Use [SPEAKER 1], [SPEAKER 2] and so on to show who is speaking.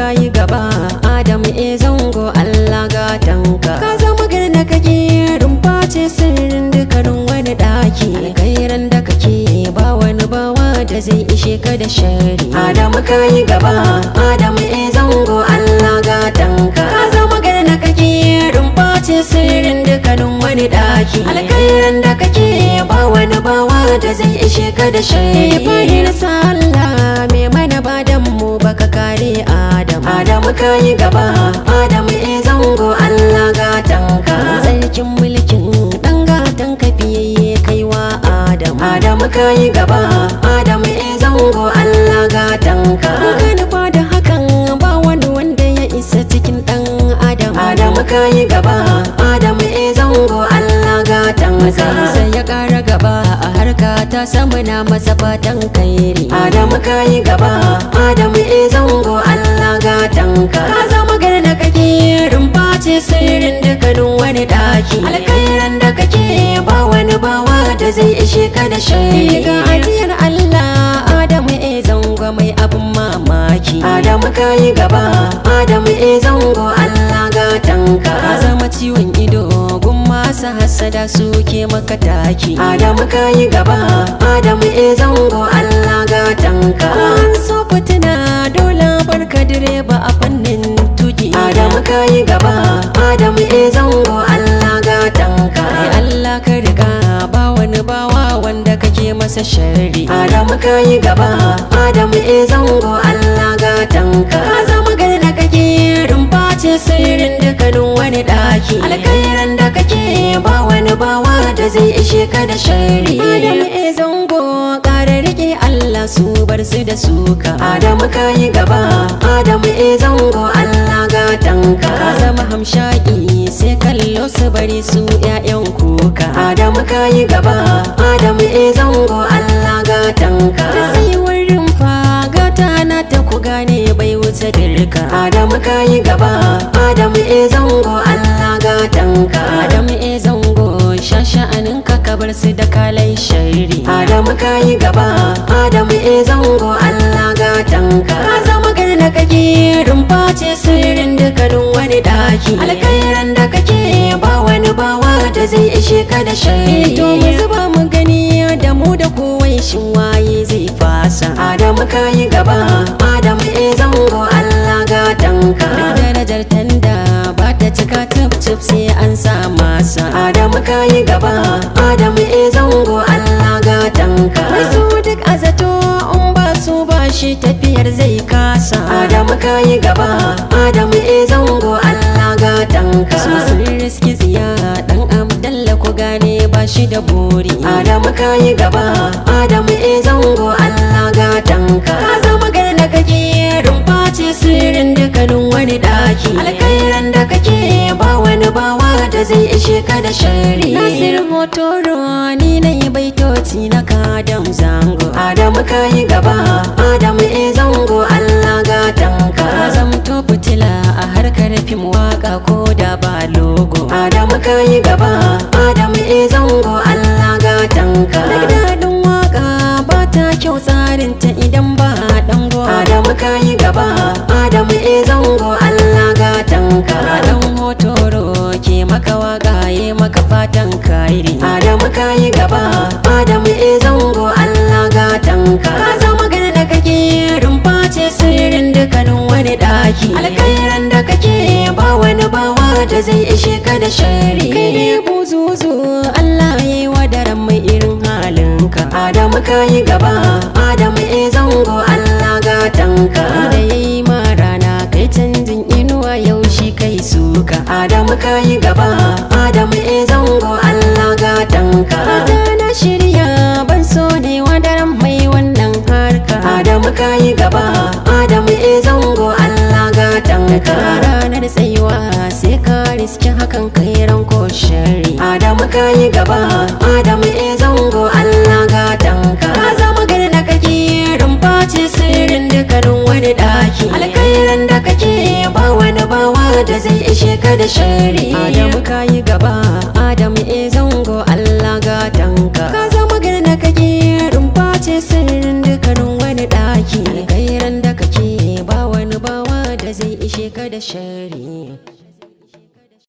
[SPEAKER 1] kayi gaba Adamu zango Allah gatanka. Ka zama garna kake rumfa ce sirrin dukkanin wani daki. Alkhairan da kake ba wani bawa da zai ishe ka da shari. Adamu kayi gaba Adamu zango Allah gatanka. Ka zama garna kake rumfa ce sirrin dukkanin wani daki. Alkhairan da kake ba wani bawa da zai ishe ka da shari. Fari na sallah me mana badan mu baka kare Adamu. Adamu kayi gaba Adamu zango Allah gatanka. Sarkin mulkin dan gatan ka fiyayye kaiwa Adamu. Adamu kayi gaba Adamu zango Allah gatanka. Ka nufa da hakan ba wani wanda ya isa cikin dan Adam. Adamu kayi gaba Adamu zango Allah gatanka. Sai ya kara gaba a harka ta sama na masa fatan kairi. Adamu kayi gaba Adamu zango Allah gatanka. Ka zama garna kake rumfa ce sirrin dukkanin wani daki. Alkhairan da kake ba wani bawa da zai ishe ka da shari. Ga ajiyar Allah Adamu zango mai abin mamaki. Adamu kayi gaba Adamu zango Allah gatanka. Ka zama ciwon ido gun masu hassada suke maka taki. Adamu kayi gaba Adamu zango Allah gatanka. An so fitina dole barka direba a fannin tuki. Adamu kayi gaba Adamu zango Allah gatanka. Allah ka riga ba wani bawa wanda kake masa shari. Adamu kayi gaba Adamu zango Allah gatanka. Ka zama garna kake rumfa ce sirrin dukkanin wani daki. Alkhairan da kake ba wani bawa da zai ishe ka da shari. Adamu zango ƙara rike Allah su bar su da suka. Adamu kayi gaba Adamu zango Allah gatanka. Ka zama hamshaki sai kallo su bari su ƴaƴan kuka. Adamu kayi gaba Adamu zango Allah gatanka. Sai wurin fa gata na ta ku gane bai wuce dirka. Adamu kayi gaba Adamu zango Allah gatanka. Adamu zango shasha'anin ka bar su da kalai shari. Adamu kayi gaba Adamu zango Allah gatanka. Ka zama garna kake rumfa ce sirrin dukkanin wani daki. Alkhairan da kake ba wani bawa da zai ishe ka da shari. To mu zuba mu gani da mu da kowai shin waye zai fasa. Adamu kayi gaba Adamu zango Allah gatanka. Darajar tanda ba ta cika tip sai an sa masa. Adamu kayi gaba Adamu zango Allah gatanka. Wasu duk azato in ba su ba shi tafiyar zai kasa. Adamu kayi gaba Adamu zango Allah gatanka. Su sun riski tsiya dan Abdalla ku gane ba shi da buri. Adamu kayi gaba Adamu zango Allah gatanka. Ka zama garna kake rumfa ce sirrin dukkanin wani daki. Alkhairan da kake ba wani bawa da zai ishe ka da shari. Nasir Hotoro ni na yi baitoci na kadam zango. Adamu kayi gaba Adamu zango Allah gatanka. Ka zamto fitila a harkar fim waka ko da ba logo. Adamu kayi gaba Adamu zango Allah gatanka. Duk daɗin waka ba ta kyau tsarin ta idan ba dango. Adamu kayi gaba Adamu zango Allah gatanka. Dan Hotoro ke maka waka ye maka fatan kairi. Adamu kayi gaba Adamu zango Allah gatanka. Ka zama garna kake rumfa ce sirrin dukkanin wani daki. Alkhairan da kake ba wani bawa da zai ishe ka da shari. Kai ne buzuzu Allah yayi wadaran mai irin halinka. Adamu kayi gaba Adamu zango Allah gatanka. Da yayi ma rana kai canjin inuwa yaushe kai suka. Adamu kayi gaba Adamu zango Allah gatanka. Na shirya ban so ne wadaran mai wannan harka. Adamu kayi gaba Adamu zango Allah gatanka. Ranar tsayuwa sai ka riski hakan kai ranko shari. Adamu kayi gaba Adamu zango Allah gatanka. Ka zama garna kake rumfa ce sirrin dukkanin wani daki. Alkhairan da kake ba wani bawa da zai ishe ka da shari. Adamu kayi gaba Adamu zango Allah gatanka. Ka zama garna kake rumfa ce sirrin dukkanin wani daki. Alkhairan da kake ba wani bawa da zai ishe ka da shari.